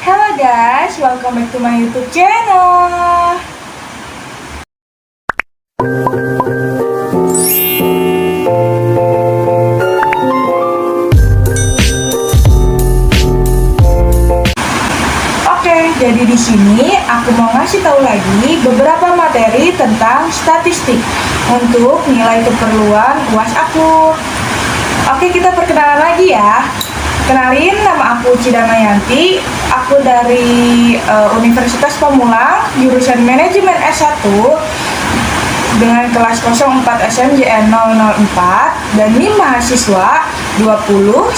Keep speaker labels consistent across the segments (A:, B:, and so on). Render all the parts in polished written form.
A: Hello guys, welcome back to my YouTube channel. Oke, jadi di sini aku mau ngasih tahu lagi beberapa materi tentang statistik untuk nilai keperluan UAS aku. Oke, kita perkenalan lagi ya. Kenalin, nama aku Cidamayanti. Aku dari Universitas Pamulang, jurusan Manajemen S1 dengan kelas 04 SMJN 004, dan ini mahasiswa 20 10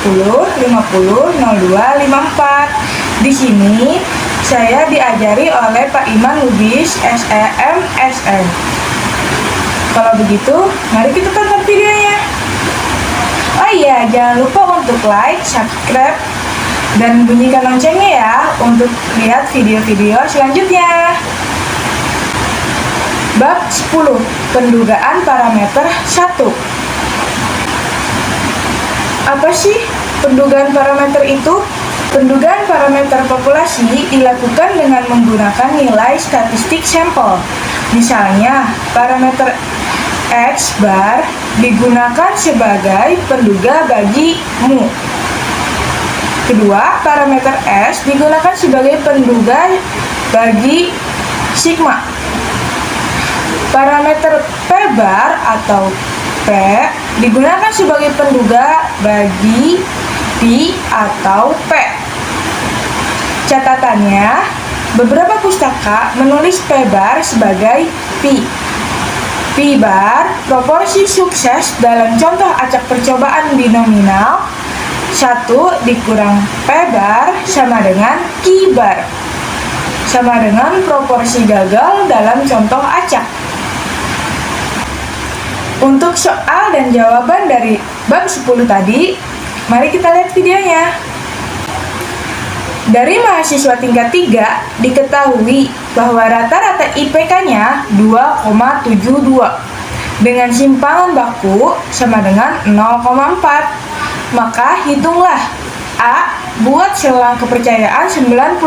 A: 10 50 02 54. Di sini saya diajari oleh Pak Iman Lubis SEM SN. Kalau begitu, mari kita tonton videonya. Oh iya, jangan lupa untuk like, subscribe, dan bunyikan loncengnya ya untuk lihat video-video selanjutnya. Bab 10. Pendugaan parameter 1. Apa sih pendugaan parameter itu? Pendugaan parameter populasi dilakukan dengan menggunakan nilai statistik sampel. Misalnya, parameter X bar digunakan sebagai penduga bagi mu. Kedua, parameter S digunakan sebagai penduga bagi sigma. Parameter P bar atau P digunakan sebagai penduga bagi Pi atau P. Catatannya, beberapa pustaka menulis P bar sebagai Pi. Pi bar, proporsi sukses dalam contoh acak percobaan binominal 1 dikurang P bar sama dengan Q bar, sama dengan proporsi gagal dalam contoh acak. Untuk soal dan jawaban dari bab 10 tadi, mari kita lihat videonya. Dari mahasiswa tingkat 3 diketahui bahwa rata-rata IPK-nya 2,72 dengan simpangan baku sama dengan 0,4. Maka hitunglah A buat selang kepercayaan 99%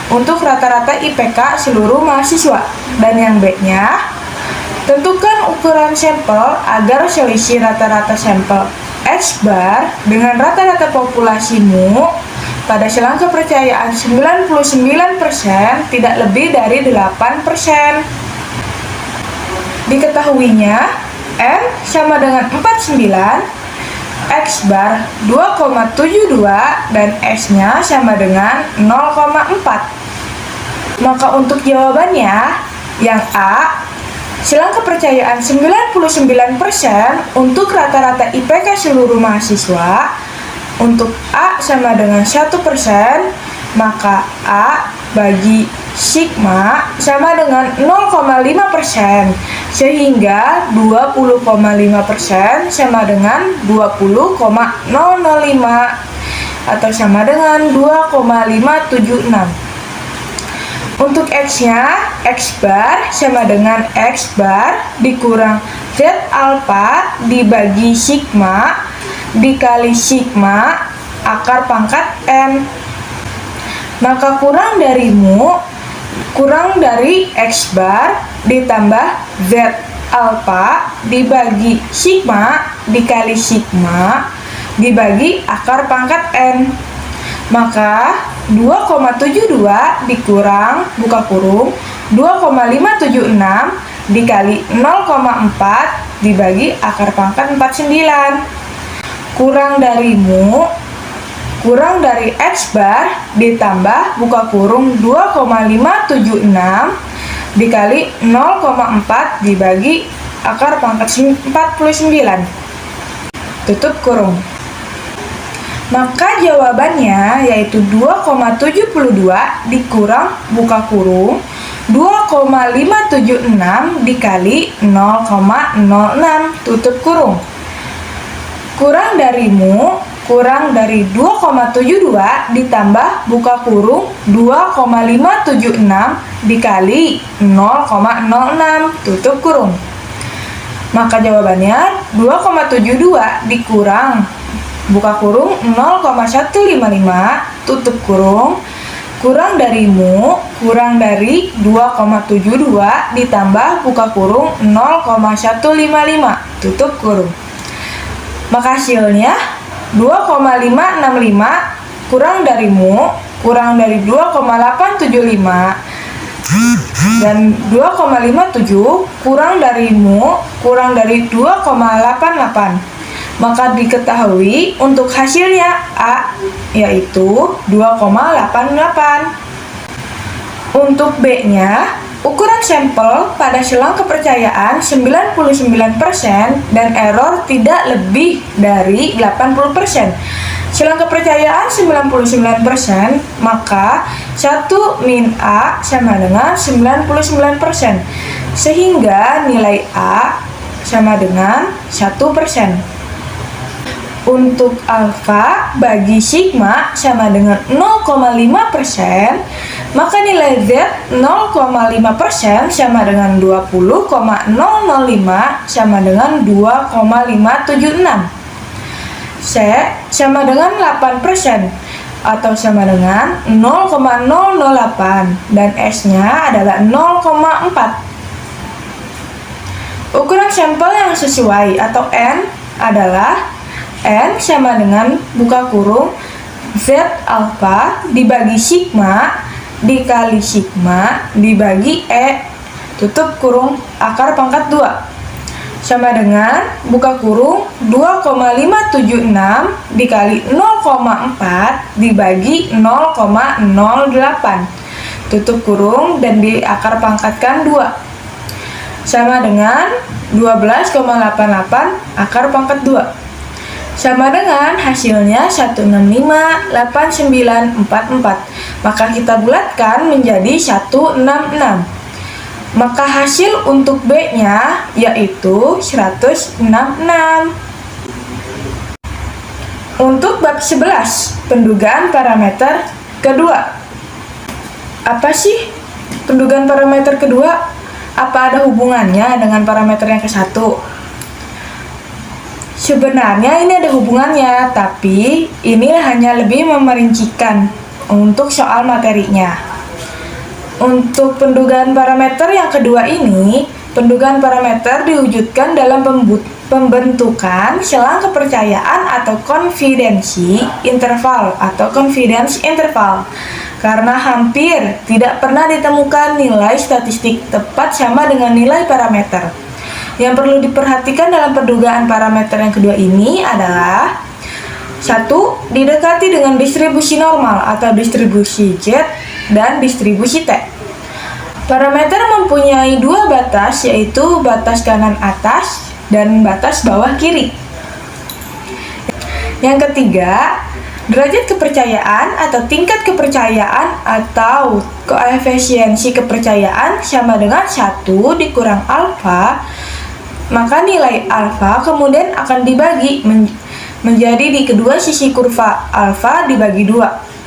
A: untuk rata-rata IPK seluruh mahasiswa, dan yang B-nya tentukan ukuran sampel agar selisih rata-rata sampel X bar dengan rata-rata populasimu pada selang kepercayaan 99% tidak lebih dari 8%. Diketahuinya N sama dengan 49, X bar 2,72, dan S-nya sama dengan 0,4. Maka untuk jawabannya, yang A, selang kepercayaan 99% untuk rata-rata IPK seluruh mahasiswa. Untuk A sama dengan 1%, maka A bagi sigma sama dengan 0,5%, sehingga 20,5% sama dengan 20,005 atau sama dengan 2,576. Untuk X-nya, X bar sama dengan X bar dikurang Z alpha dibagi sigma dikali sigma akar pangkat N. Maka kurang dari mu, kurang dari X bar ditambah Z alpha dibagi sigma dikali sigma dibagi akar pangkat N. Maka 2,72 dikurang buka kurung 2,576 dikali 0,4 dibagi akar pangkat 49. Kurang dari mu, kurang dari X bar ditambah buka kurung 2,576 dikali 0,4 dibagi akar pangkat 49. Tutup kurung. Maka jawabannya yaitu 2,72 dikurang buka kurung 2,576 dikali 0,06 tutup kurung. Kurang dari mu, kurang dari 2,72 ditambah buka kurung 2,576 dikali 0,06 tutup kurung. Maka jawabannya 2,72 dikurang buka kurung 0,155 tutup kurung kurang dari mu kurang dari 2,72 ditambah buka kurung 0,155 tutup kurung. Maka hasilnya 2,565 kurang dari mu kurang dari 2,875 dan 2,57 kurang dari mu kurang dari 2,88. Maka diketahui untuk hasilnya A yaitu 2,88. Untuk B-nya, ukuran sampel pada selang kepercayaan 99% dan error tidak lebih dari 80%. Selang kepercayaan 99%, maka 1 min A sama dengan 99%. Sehingga nilai A sama dengan 1%. Untuk alfa bagi sigma sama dengan 0,5%, maka nilai Z 0,5% sama dengan 20,005 sama dengan 2,576. C sama dengan 8% atau sama dengan 0,008 dan S-nya adalah 0,4. Ukuran sampel yang sesuai atau N adalah N sama dengan buka kurung Z alfa dibagi sigma dikali sigma dibagi E tutup kurung akar pangkat 2 sama dengan buka kurung 2,576 dikali 0,4 dibagi 0,08 tutup kurung dan di akar pangkatkan 2 sama dengan 12,88 akar pangkat 2 sama dengan hasilnya 1658944. Maka kita bulatkan menjadi 166. Maka hasil untuk B-nya yaitu 166. Untuk bab 11, pendugaan parameter kedua. Apa sih pendugaan parameter kedua? Apa ada hubungannya dengan parameter yang ke-1? Sebenarnya ini ada hubungannya, tapi ini hanya lebih memerincikan untuk soal materinya. Untuk pendugaan parameter yang kedua ini, pendugaan parameter diwujudkan dalam pembentukan selang kepercayaan atau confidence interval karena hampir tidak pernah ditemukan nilai statistik tepat sama dengan nilai parameter. Yang perlu diperhatikan dalam pendugaan parameter yang kedua ini adalah 1. Didekati dengan distribusi normal atau distribusi Z dan distribusi T. Parameter mempunyai dua batas, yaitu batas kanan atas dan batas bawah kiri. Yang ketiga, derajat kepercayaan atau tingkat kepercayaan atau koefisiensi kepercayaan sama dengan 1 dikurang alfa. Maka nilai alfa kemudian akan dibagi menjadi di kedua sisi kurva alfa dibagi 2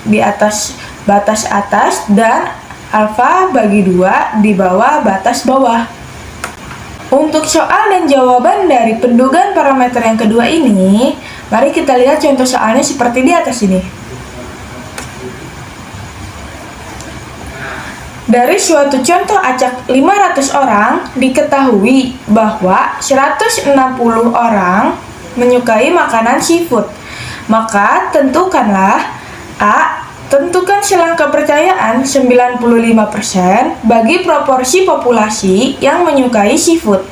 A: di atas batas atas dan alfa bagi 2 di bawah batas bawah. Untuk soal dan jawaban dari pendugaan parameter yang kedua ini, mari kita lihat contoh soalnya seperti di atas ini. Dari suatu contoh acak 500 orang, diketahui bahwa 160 orang menyukai makanan seafood. Maka tentukanlah A. Tentukan selang kepercayaan 95% bagi proporsi populasi yang menyukai seafood.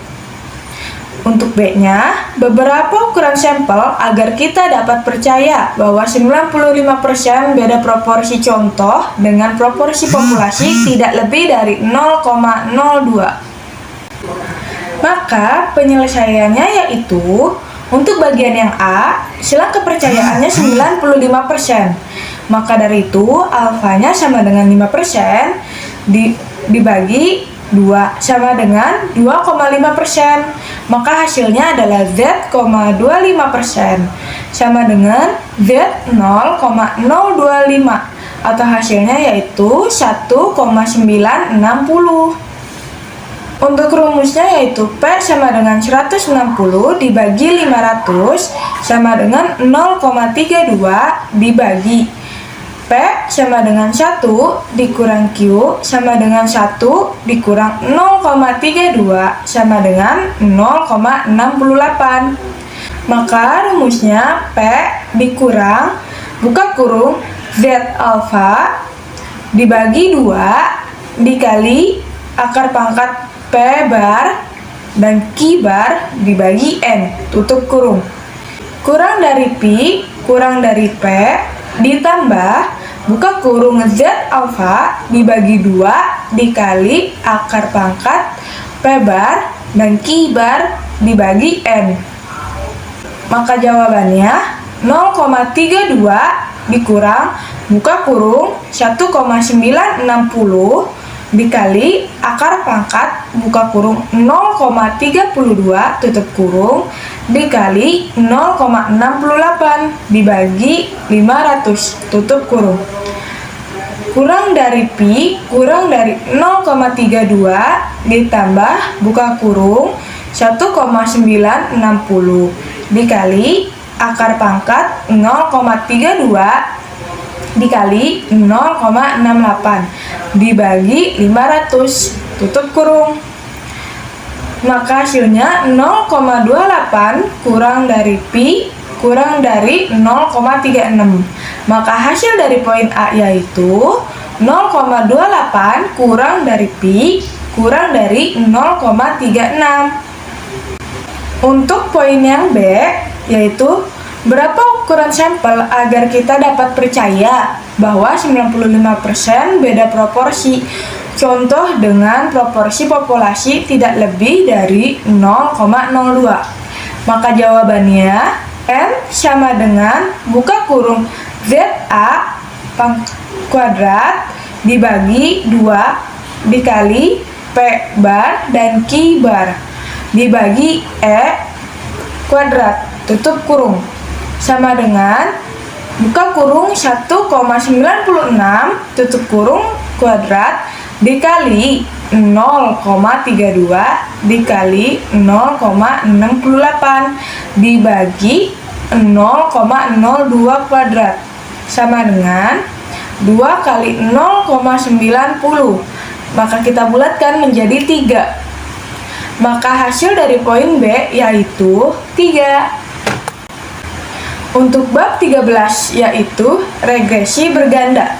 A: Untuk B-nya, beberapa ukuran sampel agar kita dapat percaya bahwa 95% beda proporsi contoh dengan proporsi populasi tidak lebih dari 0,02. Maka penyelesaiannya yaitu untuk bagian yang A, selang kepercayaannya 95%. Maka dari itu alfanya sama dengan 5% dibagi 2 sama dengan 2,5%. Maka hasilnya adalah Z,25% sama dengan Z0,025 atau hasilnya yaitu 1,960. Untuk rumusnya yaitu P sama dengan 160 dibagi 500 sama dengan 0,32 dibagi P sama dengan 1 dikurang Q sama dengan 1 dikurang 0,32 sama dengan 0,68. Maka rumusnya P dikurang buka kurung Z alfa dibagi 2 dikali akar pangkat P bar dan Q bar dibagi N tutup kurung. Kurang dari Pi kurang dari P ditambah buka kurung Z alfa dibagi 2 dikali akar pangkat P bar dan Q bar dibagi N. Maka jawabannya 0,32 dikurang buka kurung 1,960 dikali akar pangkat buka kurung 0,32 tutup kurung dikali 0,68 dibagi 500 tutup kurung. Kurang dari Pi kurang dari 0,32 ditambah buka kurung 1,960 dikali akar pangkat 0,32 dikali 0,68 dibagi 500 tutup kurung. Maka hasilnya 0,28 kurang dari Pi kurang dari 0,36. Maka hasil dari poin A yaitu 0,28 kurang dari Pi kurang dari 0,36. Untuk poin yang B yaitu berapa ukuran sampel agar kita dapat percaya bahwa 95% beda proporsi. Contoh dengan proporsi populasi tidak lebih dari 0,02. Maka jawabannya N sama dengan buka kurung ZA kuadrat dibagi 2 dikali P bar dan Q bar dibagi E kuadrat tutup kurung sama dengan buka kurung 1,96 tutup kurung kuadrat dikali 0,32 dikali 0,68 dibagi 0,02 kuadrat sama dengan 2 kali 0,90. Maka kita bulatkan menjadi 3. Maka hasil dari poin B yaitu 3. Untuk bab 13 yaitu regresi berganda.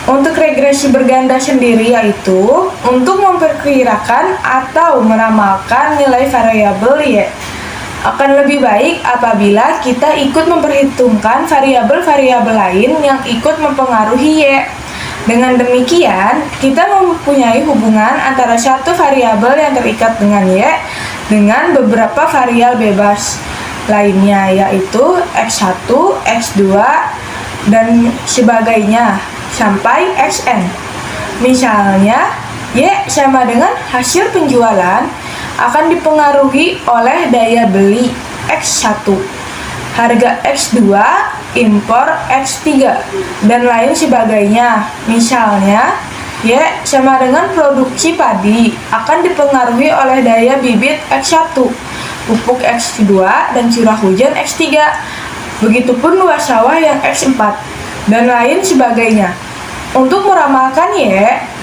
A: Untuk regresi berganda sendiri yaitu untuk memperkirakan atau meramalkan nilai variabel Y. Akan lebih baik apabila kita ikut memperhitungkan variabel-variabel lain yang ikut mempengaruhi Y. Dengan demikian, kita mempunyai hubungan antara satu variabel yang terikat dengan Y dengan beberapa variabel bebas lainnya, yaitu X1, X2, dan sebagainya sampai Xn. Misalnya, Y sama dengan hasil penjualan akan dipengaruhi oleh daya beli X1, harga X2, impor X3, dan lain sebagainya. Misalnya, Y sama dengan produksi padi akan dipengaruhi oleh daya bibit X1, pupuk X2, dan curah hujan X3. Begitupun luas sawah yang X4, dan lain sebagainya. Untuk meramalkan Y,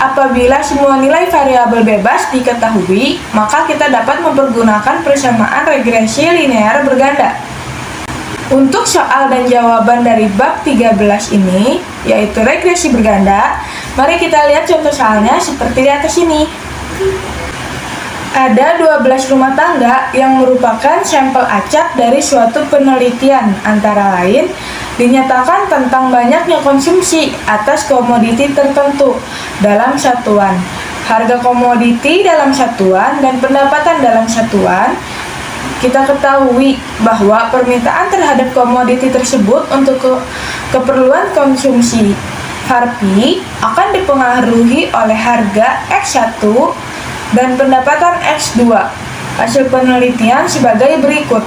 A: apabila semua nilai variabel bebas diketahui, maka kita dapat mempergunakan persamaan regresi linear berganda. Untuk soal dan jawaban dari bab 13 ini, yaitu regresi berganda, mari kita lihat contoh soalnya seperti di atas ini. Ada 12 rumah tangga yang merupakan sampel acak dari suatu penelitian, antara lain dinyatakan tentang banyaknya konsumsi atas komoditi tertentu dalam satuan, harga komoditi dalam satuan, dan pendapatan dalam satuan. Kita ketahui bahwa permintaan terhadap komoditi tersebut untuk keperluan konsumsi Harpi akan dipengaruhi oleh harga X1 dan pendapatan X2. Hasil penelitian sebagai berikut: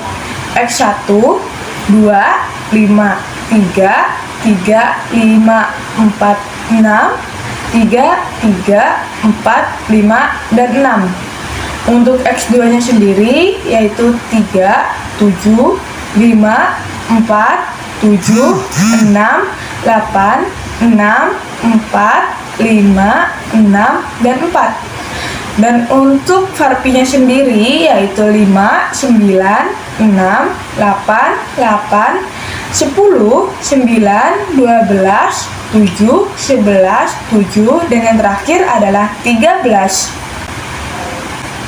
A: X1 2, 5, 3, 3, 5, 4, 6, 3, 3, 4, 5, dan 6. Untuk X2 nya sendiri yaitu 3, 7, 5, 4, 7, 6, 8, 6, 4, 5, 6, dan 4. Dan untuk Varpi-nya sendiri yaitu 5, 9, 6, 8, 8, 10, 9, 12, 7, 11, 7, dan yang terakhir adalah 13.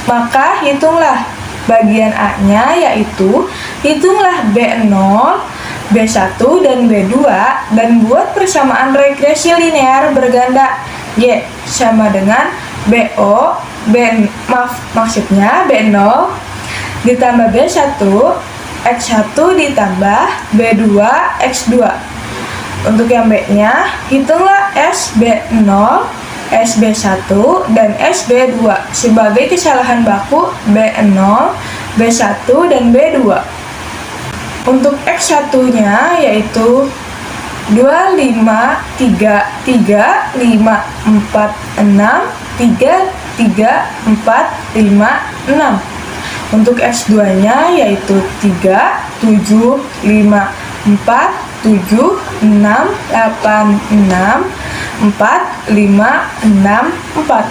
A: Maka hitunglah bagian A-nya, yaitu hitunglah B0, B1, dan B2, dan buat persamaan regresi linear berganda. Y sama dengan BO, maksudnya B0 ditambah B1, X1 ditambah B2, X2. Untuk yang B-nya, hitunglah SB0, SB1, dan SB2 sebagai kesalahan baku B0, B1, dan B2. Untuk X1-nya yaitu 2, 5, 3, 3, 5, 4, 6, 3, 3, 4, 5, 6. Untuk X2-nya yaitu 3, 7, 5, 4, 7, 6, 8, 6, 4, 5, 6, 4.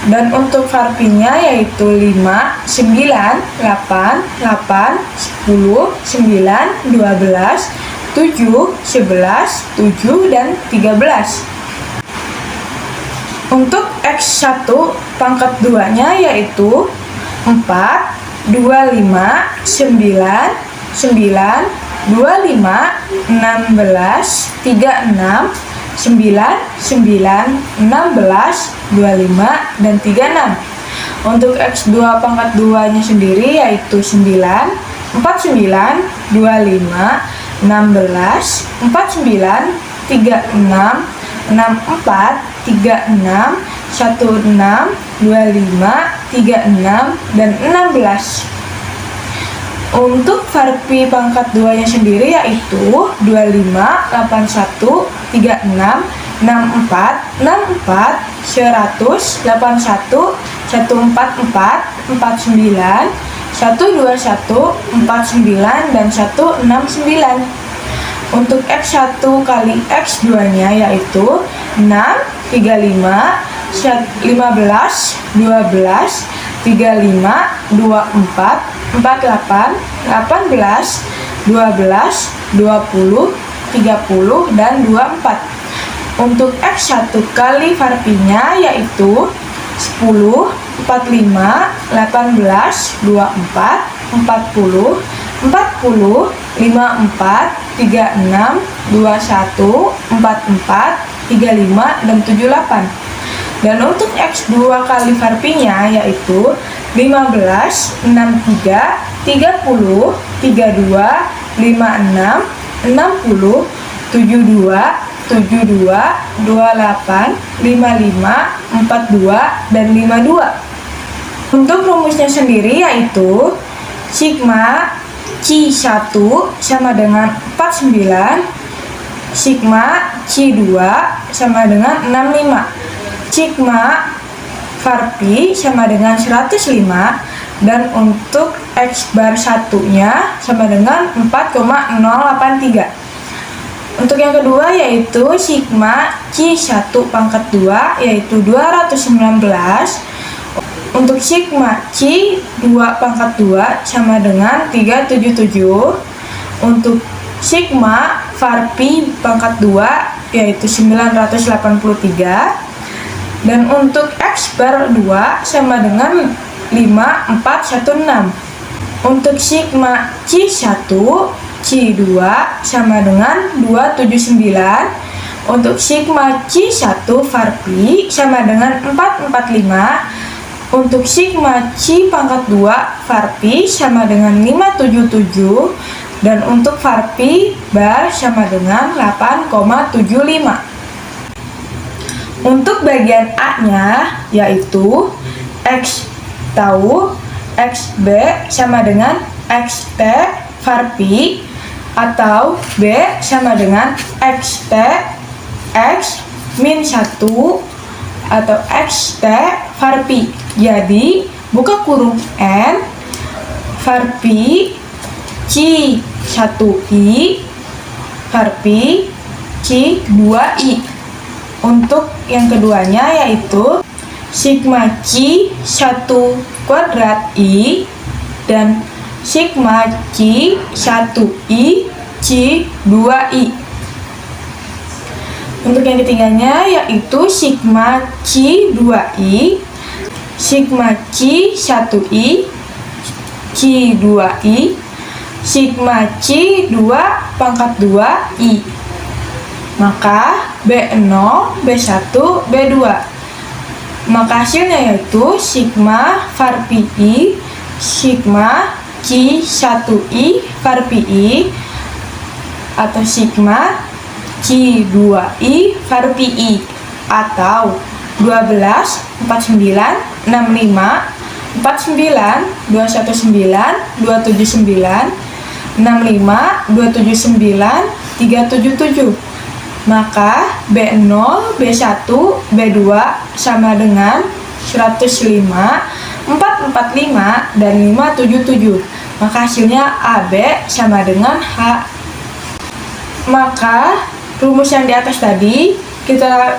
A: Dan untuk Varpi-nya yaitu 5, 9, 8, 8, 10, 9, 12, 7, 11, 7, dan 13. Untuk X1 pangkat 2-nya yaitu 4, 25, 9, 9, 25, 16, 36, 9, 9, 16, 25, dan 36. Untuk X2 pangkat 2-nya sendiri yaitu 9, 49, 25, 16, 49, 36, 64, 36, 16, 25, 36, dan 16. Untuk Varpi pangkat 2-nya sendiri yaitu 25, 81, 36, 64, 64, 100, 81, 144, 49, 121, 49, dan 169. Untuk X1 kali X2-nya yaitu 6, 35, 15, 12, 35, 24, 48, 18, 12, 20, 30, dan 24. Untuk X1 kali Varpi-nya yaitu 10, 45, 18, 24, 40, 40, 54, 36, 21, 44, 35, dan 78. Dan untuk X2 kali Varpi-nya yaitu 15, 63, 30, 32, 56, 60, 72, 72, 28, 55, 42, dan 52. Untuk rumusnya sendiri yaitu sigma C1 sama dengan 49, sigma C2 sama dengan 65, sigma Varpi sama dengan 105, dan untuk X bar 1-nya sama dengan 4,083. Untuk yang kedua yaitu sigma C1 pangkat 2 yaitu 219. Untuk sigma C2 pangkat 2 sama dengan 377. Untuk sigma Varpi pangkat 2 yaitu 983. Dan untuk X bar 2 sama dengan 5416. Untuk sigma C1 C2 sama dengan 279. Untuk sigma C1 Varpi sama dengan 445. Untuk sigma C pangkat 2 Varpi sama dengan 577. Dan untuk Varpi bar sama dengan 8,75. Untuk bagian A-nya yaitu X tahu XB sama dengan XT Varpi, atau B sama dengan XT X min 1 atau XT varpi. Jadi buka kurung N varpi C1I varpi C2I. Untuk yang keduanya yaitu sigma C1 kuadrat I dan sigma C1I C2I. Untuk yang ketiganya yaitu sigma C2I sigma C1I C2I sigma C2 pangkat 2I. Maka B0, B1, B2. Maka hasilnya yaitu sigma varpi I sigma C1I varpi I atau sigma C2I varpi I atau 12, 49, 65, 49, 219, 279, 65, 279, 377. Maka B0, B1, B2 sama dengan 105, 445, dan 577. Maka hasilnya AB sama dengan H. Maka rumus yang di atas tadi kita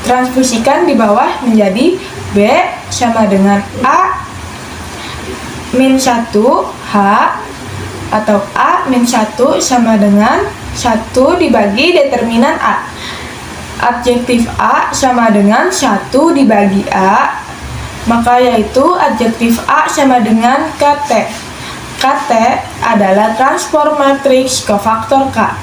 A: transfusikan di bawah menjadi B sama dengan A min 1 H atau A min 1 sama dengan 1 dibagi determinan A. Adjektif A sama dengan 1 dibagi A, maka yaitu adjektif A sama dengan KT. KT adalah transform matriks kofaktor K.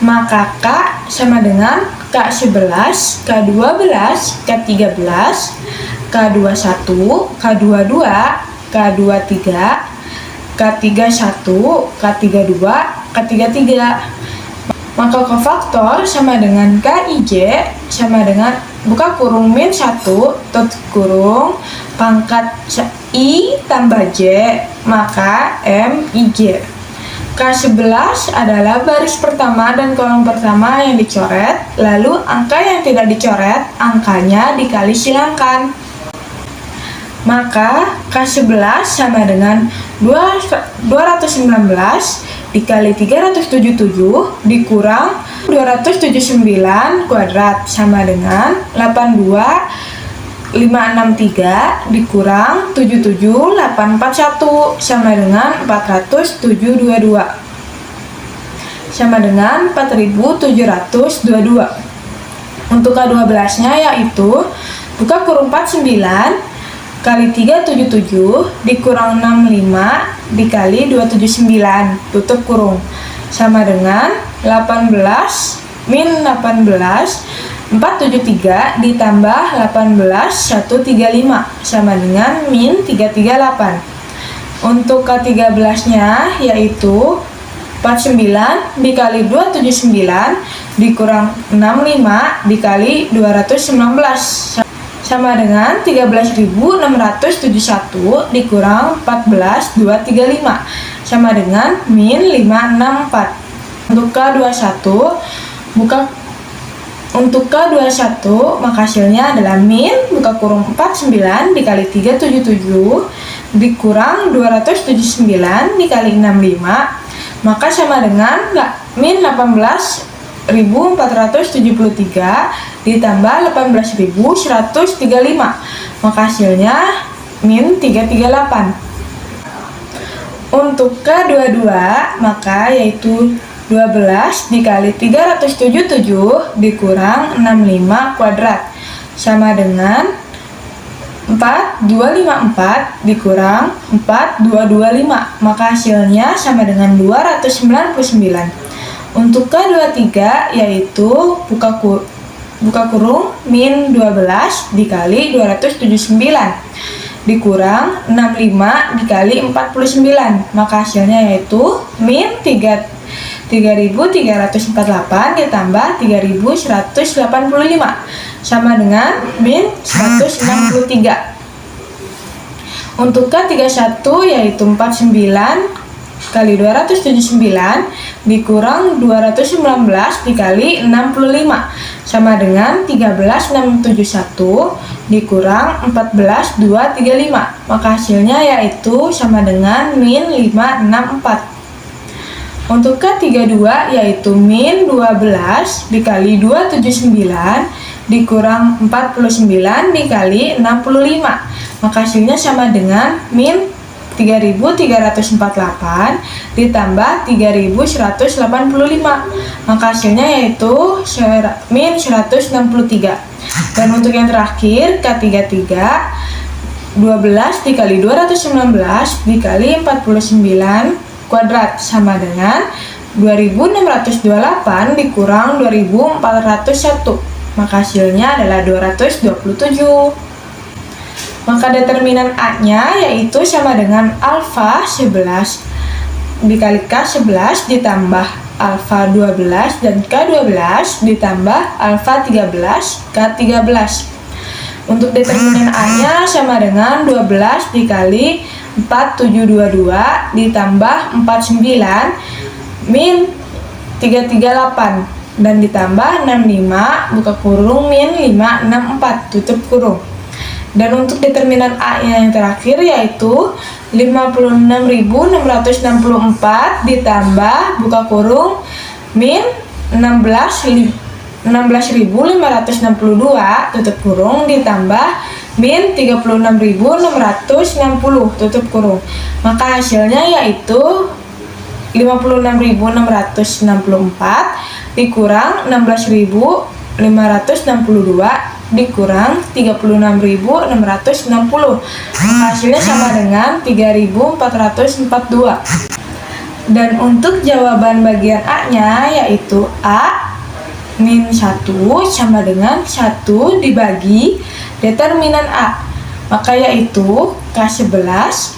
A: Maka K sama dengan K11, K12, K13, K21, K22, K23, K31, K32, K33. Maka kofaktor sama dengan KIJ sama dengan buka kurung min 1 tutup kurung pangkat I tambah J, maka MIJ. K11 adalah baris pertama dan kolom pertama yang dicoret, lalu angka yang tidak dicoret, angkanya dikali silangkan. Maka K11 sama dengan 219 dikali 377 dikurang 279 kuadrat sama dengan 82563 dikurang 77841 sama dengan 40722 sama dengan 4722. Untuk K12 nya yaitu buka kurung 49 kali 377 dikurang 65 dikali 279 tutup kurung sama dengan 18 min 18 473 ditambah 18 135 sama dengan min 338. Untuk K13 nya yaitu 49 dikali 279 dikurang 65 dikali 219 sama dengan 13.671 dikurang 14.235 sama dengan min 564. Untuk K21 maka hasilnya adalah min buka kurung 49 dikali 377 dikurang 279 dikali 65 maka sama dengan min 18.473 ditambah 18.135 maka hasilnya min 338. Untuk K22 maka yaitu 12 dikali 377 dikurang 65 kuadrat sama dengan 4254 dikurang 4225 maka hasilnya sama dengan 299. Untuk K23 yaitu buka kurung min 12 dikali 279 dikurang 65 dikali 49 maka hasilnya yaitu min 3.348 ditambah 3.185 sama dengan min 163. Untuk K31 yaitu 49 kali 279 dikurang 219 dikali 65 sama dengan 13.671 dikurang 14.235. Maka hasilnya yaitu sama dengan min 564. Untuk K32 yaitu min 12 dikali 279 dikurang 49 dikali 65. Maka hasilnya sama dengan min 3.348 ditambah 3.185. Maka hasilnya yaitu min 163. Dan untuk yang terakhir K33 12 dikali 219 dikali 49 kuadrat sama dengan 2628 dikurang 2401. Maka hasilnya adalah 227. Maka determinan A-nya yaitu sama dengan alfa 11 dikali K11 ditambah alfa 12 dan K12 ditambah alfa 13 K13. Untuk determinan A-nya sama dengan 12 dikali 4722 ditambah 49 min 338 dan ditambah 65 buka kurung min 564 tutup kurung. Dan untuk determinan A yang terakhir yaitu 56.664 ditambah buka kurung min 16.562 tutup kurung ditambah min 36.660 tutup kurung. Maka hasilnya yaitu 56.664 dikurang 16.562 dikurang 36.660. Hasilnya sama dengan 3.442. Dan untuk jawaban bagian A-nya yaitu A min 1 sama dengan 1 dibagi determinan A. Maka yaitu K11,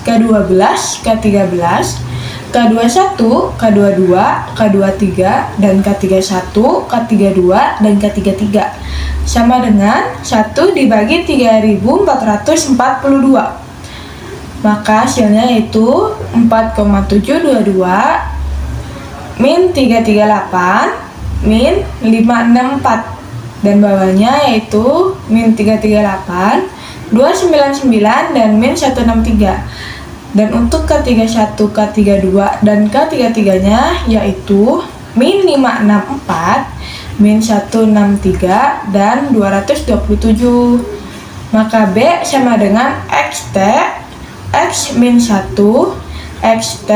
A: K12, K13, K21, K22, K23, dan K31, K32, dan K33 sama dengan 1 dibagi 3.442. Maka hasilnya yaitu 4,722 min 338 min 564 dan bawahnya yaitu min 338, 299 dan min 163. Dan untuk K31, K32 dan K33 nya yaitu min 564, min 163 dan 227. Maka B sama dengan XT X min 1 XT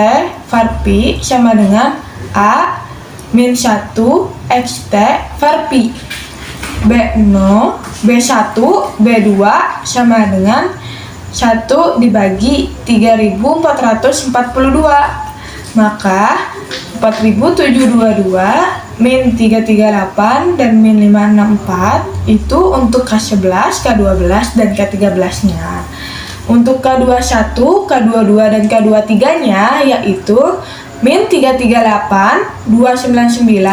A: var pi sama dengan A min 1 XT var pi. B0, B1, B2 sama dengan 1 dibagi 3.442. Maka 4.722 min 338 dan min 564 itu untuk K11, K12 dan K13 nya. Untuk K21, K22 dan K23 nya yaitu min 338, 299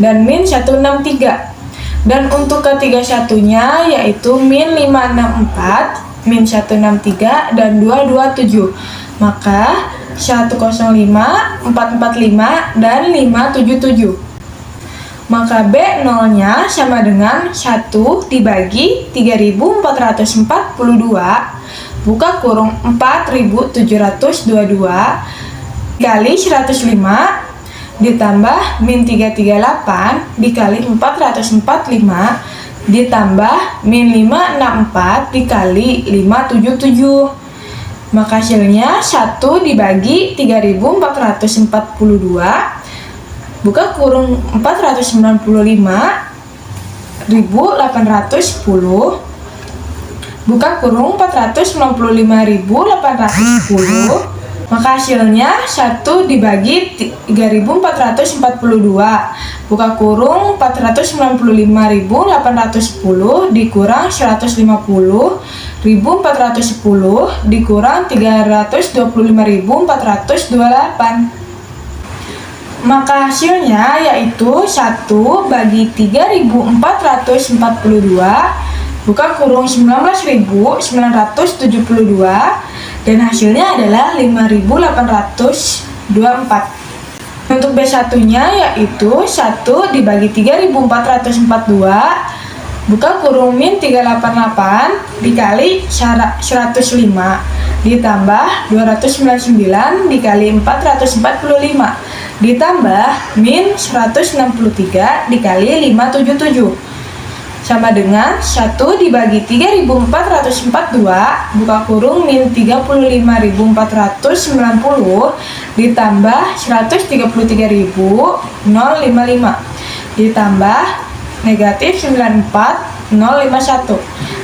A: dan min 163. Dan untuk K31 nya yaitu min 564, min 163 dan 227. Maka 105, 445 dan 577. Maka B0 nya sama dengan 1 dibagi 3.442 buka kurung 4.722 dikali 105 ditambah min 338 dikali 445 ditambah min 564 dikali 577. Maka hasilnya 1 dibagi 3.442 buka kurung 495.810 buka kurung 495.810. Maka hasilnya 1 dibagi 3.442 buka kurung 495.810 dikurang 150.410 dikurang 325.428. Maka hasilnya yaitu 1 bagi 3.442 buka kurung 19.972 dan hasilnya adalah 5.824. Untuk B1-nya yaitu 1 dibagi 3.442 buka kurung min 388 dikali 105 ditambah 299 dikali 445 ditambah min 163 dikali 577 sama dengan 1 dibagi 3.442 buka kurung min 35.490 ditambah 133.055 ditambah negatif 94.051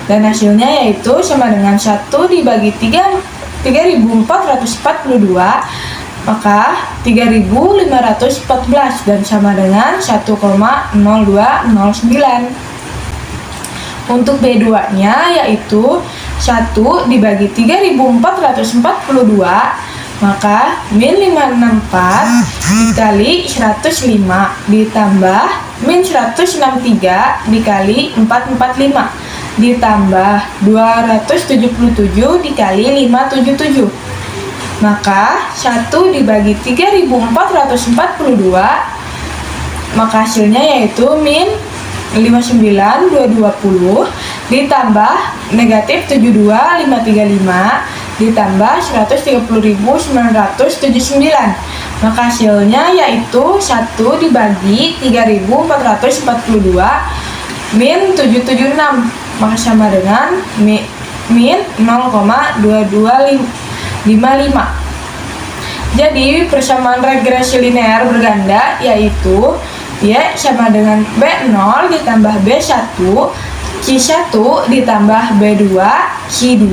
A: dan hasilnya yaitu sama dengan 1 dibagi 3.442 maka 3.514 dan sama dengan 1,0209. Untuk B2-nya yaitu 1 dibagi 3.442 maka min 564 dikali 105 ditambah min 163 dikali 445 ditambah 277 dikali 577 maka 1 dibagi 3.442 maka hasilnya yaitu min 59.220 ditambah negatif 72.535 ditambah 130.979 maka hasilnya yaitu 1 dibagi 3.442 min 776 maka sama dengan min 0,2255. Jadi persamaan regresi linear berganda yaitu Y sama dengan B0 ditambah B1 C1 ditambah B2 C2.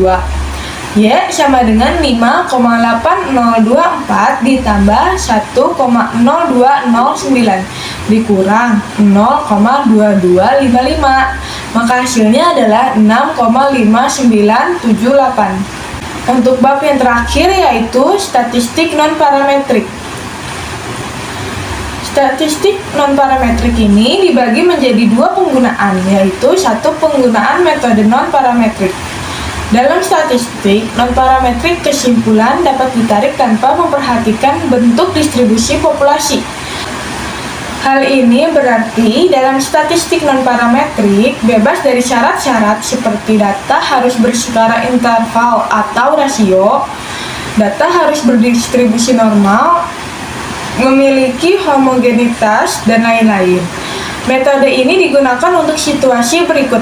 A: Y sama dengan 5,8024 ditambah 1,0209 dikurang 0,2255 maka hasilnya adalah 6,5978. Untuk bab yang terakhir yaitu statistik non-parametrik. Statistik non-parametrik ini dibagi menjadi dua penggunaan, yaitu satu penggunaan metode non-parametrik. Dalam statistik non-parametrik, kesimpulan dapat ditarik tanpa memperhatikan bentuk distribusi populasi. Hal ini berarti dalam statistik non-parametrik bebas dari syarat-syarat seperti data harus berskala interval atau rasio, data harus berdistribusi normal, memiliki homogenitas, dan lain-lain. Metode ini digunakan untuk situasi berikut.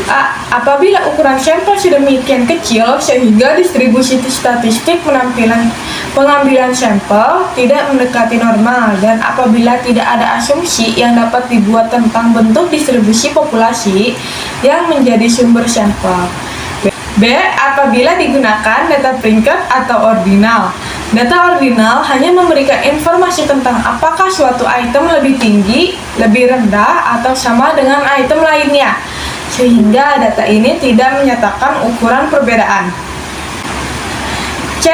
A: A. Apabila ukuran sampel sedemikian kecil sehingga distribusi statistik pengambilan sampel tidak mendekati normal dan apabila tidak ada asumsi yang dapat dibuat tentang bentuk distribusi populasi yang menjadi sumber sampel. B. Apabila digunakan data peringkat atau ordinal. Data ordinal hanya memberikan informasi tentang apakah suatu item lebih tinggi, lebih rendah, atau sama dengan item lainnya, sehingga data ini tidak menyatakan ukuran perbedaan. C.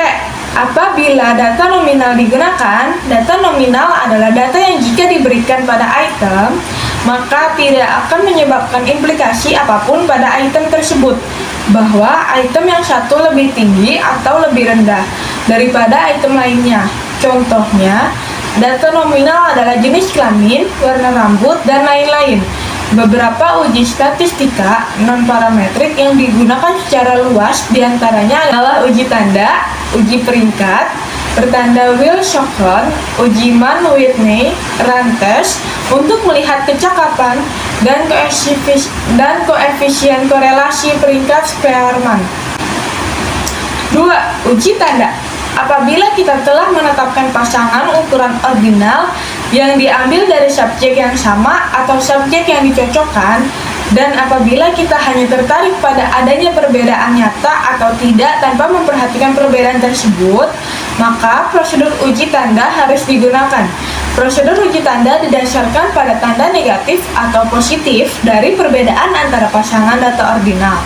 A: Apabila data nominal digunakan, data nominal adalah data yang jika diberikan pada item, maka tidak akan menyebabkan implikasi apapun pada item tersebut, bahwa item yang satu lebih tinggi atau lebih rendah daripada item lainnya. Contohnya, data nominal adalah jenis kelamin, warna rambut, dan lain-lain. Beberapa uji statistika non-parametrik yang digunakan secara luas diantaranya adalah uji tanda, uji peringkat, pertanda Wilson, uji Mann-Whitney, Rantes untuk melihat kecakapan dan koefisien korelasi peringkat Spearman. 2. Uji tanda. Apabila kita telah menetapkan pasangan ukuran ordinal yang diambil dari subjek yang sama atau subjek yang dicocokkan, dan apabila kita hanya tertarik pada adanya perbedaan nyata atau tidak tanpa memperhatikan perbedaan tersebut, maka prosedur uji tanda harus digunakan. Prosedur uji tanda didasarkan pada tanda negatif atau positif dari perbedaan antara pasangan data ordinal.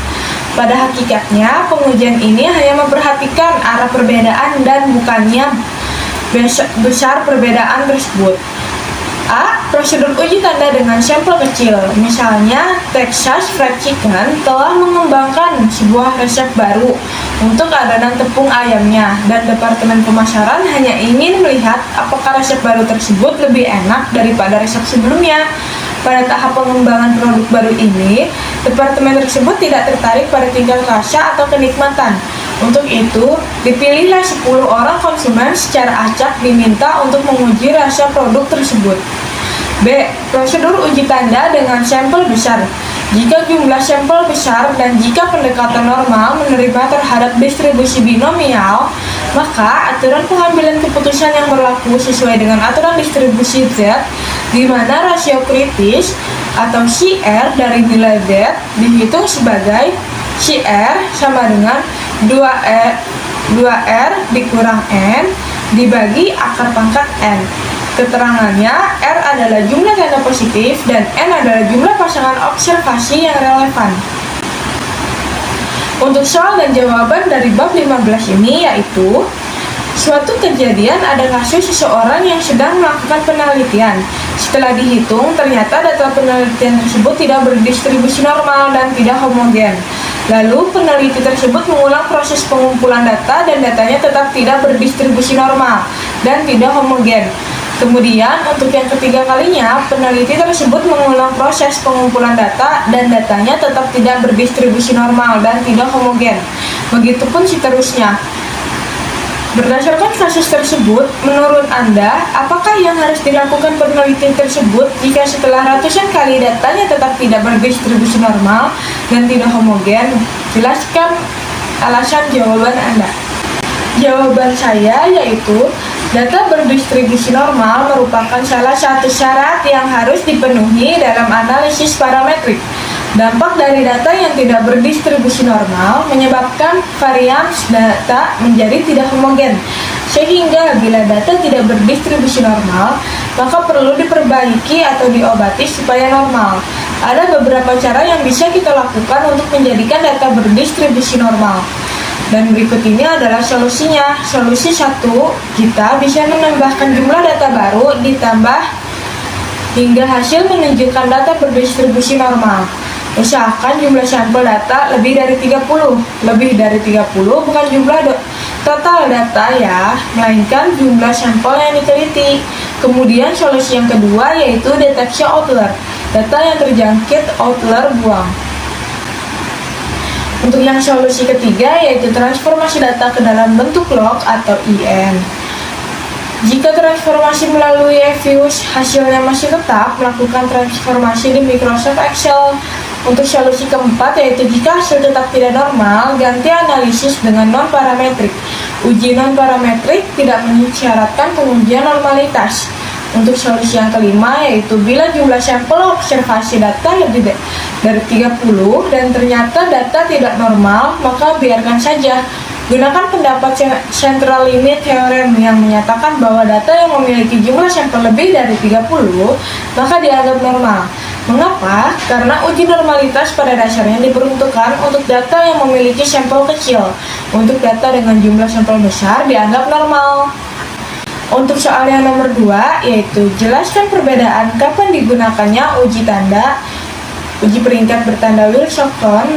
A: Pada hakikatnya, pengujian ini hanya memperhatikan arah perbedaan dan bukannya besar perbedaan tersebut. A. Prosedur uji tanda dengan sampel kecil. Misalnya, Texas Fried Chicken telah mengembangkan sebuah resep baru untuk adonan tepung ayamnya, dan Departemen Pemasaran hanya ingin melihat apakah resep baru tersebut lebih enak daripada resep sebelumnya. Pada tahap pengembangan produk baru ini, departemen tersebut tidak tertarik pada tingkat rasa atau kenikmatan. Untuk itu, dipilihlah 10 orang konsumen secara acak diminta untuk menguji rasa produk tersebut. B. Prosedur uji tanda dengan sampel besar. Jika jumlah sampel besar dan jika pendekatan normal menerima terhadap distribusi binomial, maka aturan pengambilan keputusan yang berlaku sesuai dengan aturan distribusi Z, di mana rasio kritis atau CR dari nilai Z dihitung sebagai CR sama dengan 2R dikurang N dibagi akar pangkat N. Keterangannya, R adalah jumlah tanda positif dan N adalah jumlah pasangan observasi yang relevan. Untuk soal dan jawaban dari bab 15 ini yaitu, suatu kejadian ada kasus seseorang yang sedang melakukan penelitian. Setelah dihitung, ternyata data penelitian tersebut tidak berdistribusi normal dan tidak homogen. Lalu, peneliti tersebut mengulang proses pengumpulan data dan datanya tetap tidak berdistribusi normal dan tidak homogen. Kemudian, untuk yang ketiga kalinya, peneliti tersebut mengulang proses pengumpulan data dan datanya tetap tidak berdistribusi normal dan tidak homogen. Begitupun seterusnya. Berdasarkan kasus tersebut, menurut Anda, apakah yang harus dilakukan peneliti tersebut jika setelah ratusan kali datanya tetap tidak berdistribusi normal dan tidak homogen? Jelaskan alasan jawaban Anda. Jawaban saya yaitu, data berdistribusi normal merupakan salah satu syarat yang harus dipenuhi dalam analisis parametrik. Dampak dari data yang tidak berdistribusi normal menyebabkan varians data menjadi tidak homogen. Sehingga bila data tidak berdistribusi normal, maka perlu diperbaiki atau diobati supaya normal. Ada beberapa cara yang bisa kita lakukan untuk menjadikan data berdistribusi normal. Dan berikut ini adalah solusinya. Solusi 1, kita bisa menambahkan jumlah data baru ditambah hingga hasil menunjukkan data berdistribusi normal. Usahakan jumlah sampel data lebih dari 30. Lebih dari 30 bukan jumlah total data ya, melainkan jumlah sampel yang diteliti. Kemudian solusi yang kedua yaitu deteksi outlier. Data yang terjangkit outlier buang. Untuk yang solusi ketiga yaitu transformasi data ke dalam bentuk log atau IN. Jika transformasi melalui Evius hasilnya masih tetap, melakukan transformasi di Microsoft Excel. Untuk solusi keempat yaitu jika hasil tetap tidak normal, ganti analisis dengan non-parametrik. Uji non-parametrik tidak mensyaratkan pengujian normalitas. Untuk solusi yang kelima yaitu bila jumlah sampel observasi data lebih dari 30 dan ternyata data tidak normal, maka biarkan saja. Gunakan pendapat central limit theorem yang menyatakan bahwa data yang memiliki jumlah sampel lebih dari 30 maka dianggap normal. Mengapa? Karena uji normalitas pada dasarnya diperuntukkan untuk data yang memiliki sampel kecil. Untuk data dengan jumlah sampel besar dianggap normal. Untuk soal yang nomor 2, yaitu jelaskan perbedaan kapan digunakannya uji tanda, uji peringkat bertanda Wilson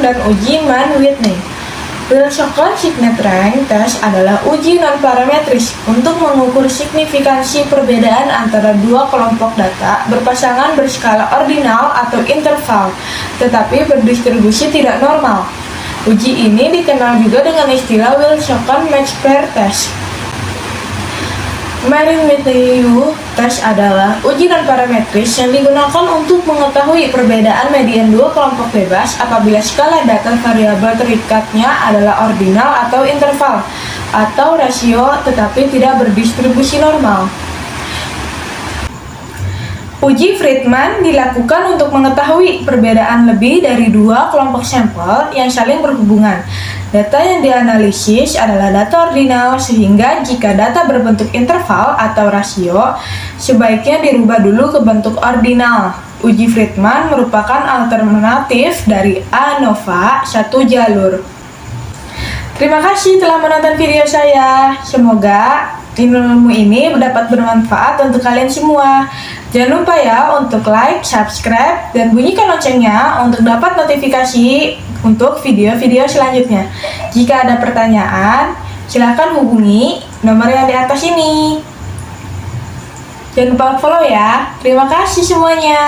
A: dan uji Mann-Whitney. Wilson Signet Rank Test adalah uji non-parametris untuk mengukur signifikansi perbedaan antara dua kelompok data berpasangan berskala ordinal atau interval, tetapi berdistribusi tidak normal. Uji ini dikenal juga dengan istilah Wilson Match Pair Test. Mann-Whitney test adalah uji non-parametris yang digunakan untuk mengetahui perbedaan median dua kelompok bebas apabila skala data variabel terikatnya adalah ordinal atau interval, atau rasio tetapi tidak berdistribusi normal. Uji Friedman dilakukan untuk mengetahui perbedaan lebih dari dua kelompok sampel yang saling berhubungan. Data yang dianalisis adalah data ordinal, sehingga jika data berbentuk interval atau rasio, sebaiknya dirubah dulu ke bentuk ordinal. Uji Friedman merupakan alternatif dari ANOVA satu jalur. Terima kasih telah menonton video saya. Semoga ilmu ini dapat bermanfaat untuk kalian semua. Jangan lupa ya untuk like, subscribe, dan bunyikan loncengnya untuk dapat notifikasi untuk video-video selanjutnya. Jika ada pertanyaan, silahkan hubungi nomor yang di atas ini. Jangan lupa follow ya. Terima kasih semuanya.